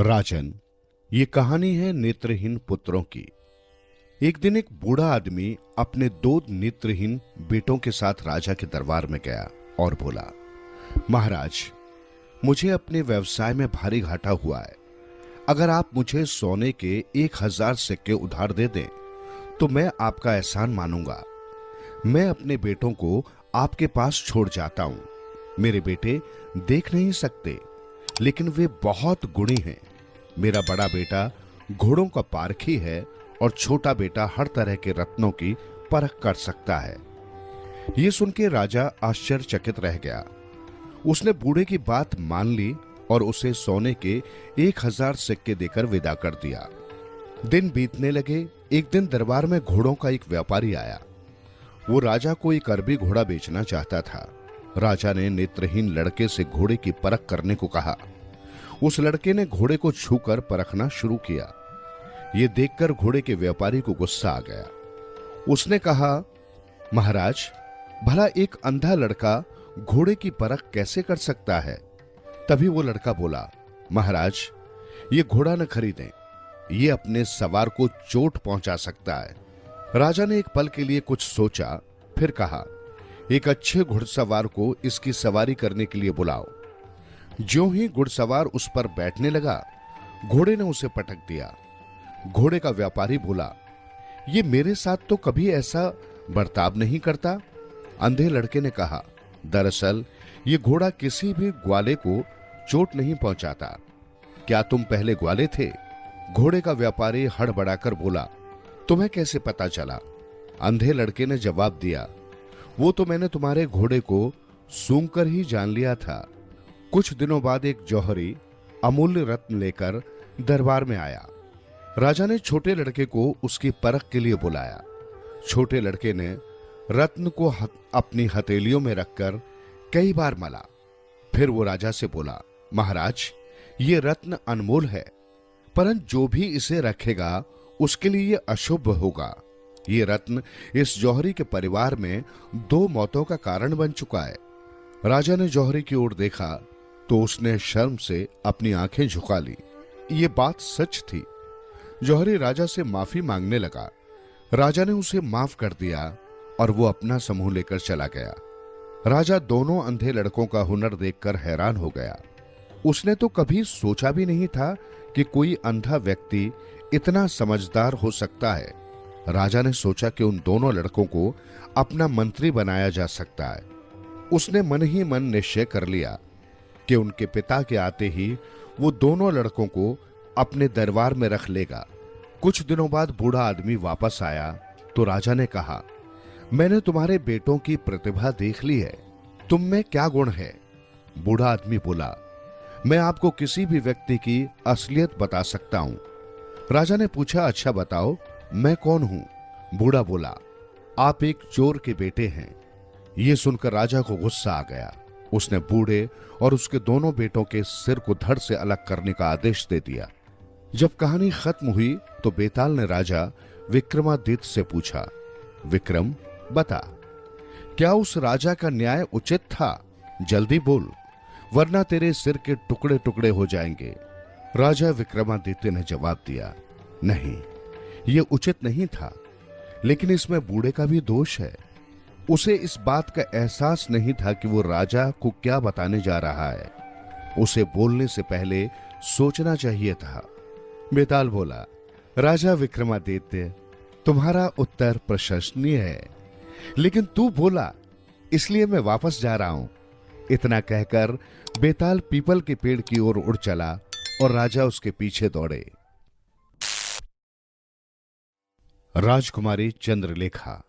राजन, ये कहानी है नेत्रहीन पुत्रों की। एक दिन एक बूढ़ा आदमी अपने दो नेत्रहीन बेटों के साथ राजा के दरबार में गया और बोला, महाराज, मुझे अपने व्यवसाय में भारी घाटा हुआ है। अगर आप मुझे सोने के 1000 सिक्के उधार दे दें तो मैं आपका एहसान मानूंगा। मैं अपने बेटों को आपके पास छोड़ जाता हूं। मेरे बेटे देख नहीं सकते, लेकिन वे बहुत गुणी हैं। मेरा बड़ा बेटा घोड़ों का पारखी है और छोटा बेटा हर तरह के रत्नों की परख कर सकता है। यह सुन के राजा आश्चर्यचकित रह गया। उसने बूढ़े की बात मान ली और उसे सोने के 1000 सिक्के देकर विदा कर दिया। दिन बीतने लगे। एक दिन दरबार में घोड़ों का एक व्यापारी आया। वो राजा को एक अरबी घोड़ा बेचना चाहता था। राजा ने नेत्रहीन लड़के से घोड़े की परख करने को कहा। उस लड़के ने घोड़े को छूकर परखना शुरू किया। यह देखकर घोड़े के व्यापारी को गुस्सा आ गया। उसने कहा, महाराज, भला एक अंधा लड़का घोड़े की परख कैसे कर सकता है? तभी वो लड़का बोला, महाराज, ये घोड़ा न खरीदें, ये अपने सवार को चोट पहुंचा सकता है। राजा ने एक पल के लिए कुछ सोचा, फिर कहा, एक अच्छे घुड़सवार को इसकी सवारी करने के लिए बुलाओ। ज्यों ही घुड़सवार उस पर बैठने लगा, घोड़े ने उसे पटक दिया। घोड़े का व्यापारी बोला, ये मेरे साथ तो कभी ऐसा बर्ताव नहीं करता। अंधे लड़के ने कहा, दरअसल ये घोड़ा किसी भी ग्वाले को चोट नहीं पहुंचाता। क्या तुम पहले ग्वाले थे? घोड़े का व्यापारी हड़बड़ाकर बोला, तुम्हें कैसे पता चला? अंधे लड़के ने जवाब दिया, वो तो मैंने तुम्हारे घोड़े को सूंघकर ही जान लिया था। कुछ दिनों बाद एक जौहरी अमूल्य रत्न लेकर दरबार में आया। राजा ने छोटे लड़के को उसकी परख के लिए बुलाया। छोटे लड़के ने रत्न को अपनी हथेलियों में रखकर कई बार मला। फिर वो राजा से बोला, महाराज, ये रत्न अनमोल है, परंतु जो भी इसे रखेगा उसके लिए ये अशुभ होगा। ये रत्न इस जौहरी के परिवार में 2 मौतों का कारण बन चुका है। राजा ने जौहरी की ओर देखा तो उसने शर्म से अपनी आंखें झुका ली। ये बात सच थी। जौहरी राजा से माफी मांगने लगा। राजा ने उसे माफ कर दिया और वो अपना समूह लेकर चला गया। राजा दोनों अंधे लड़कों का हुनर देखकर हैरान हो गया। उसने तो कभी सोचा भी नहीं था कि कोई अंधा व्यक्ति इतना समझदार हो सकता है। राजा ने सोचा कि उन दोनों लड़कों को अपना मंत्री बनाया जा सकता है। उसने मन ही मन निश्चय कर लिया कि उनके पिता के आते ही वो दोनों लड़कों को अपने दरबार में रख लेगा। कुछ दिनों बाद बूढ़ा आदमी वापस आया तो राजा ने कहा, मैंने तुम्हारे बेटों की प्रतिभा देख ली है। तुम में क्या गुण है? बूढ़ा आदमी बोला, मैं आपको किसी भी व्यक्ति की असलियत बता सकता हूं। राजा ने पूछा, अच्छा बताओ, मैं कौन हूं? बूढ़ा बोला, आप एक चोर के बेटे हैं। यह सुनकर राजा को गुस्सा आ गया। उसने बूढ़े और उसके दोनों बेटों के सिर को धड़ से अलग करने का आदेश दे दिया। जब कहानी खत्म हुई तो बेताल ने राजा विक्रमादित्य से पूछा, विक्रम, बता, क्या उस राजा का न्याय उचित था? जल्दी बोल, वरना तेरे सिर के टुकड़े टुकड़े हो जाएंगे। राजा विक्रमादित्य ने जवाब दिया, नहीं, यह उचित नहीं था, लेकिन इसमें बूढ़े का भी दोष है। उसे इस बात का एहसास नहीं था कि वो राजा को क्या बताने जा रहा है। उसे बोलने से पहले सोचना चाहिए था। बेताल बोला, राजा विक्रमादित्य, तुम्हारा उत्तर प्रशंसनीय है, लेकिन तू बोला, इसलिए मैं वापस जा रहा हूं। इतना कहकर बेताल पीपल के पेड़ की ओर उड़ चला और राजा उसके पीछे दौड़े। राजकुमारी चंद्रलेखा।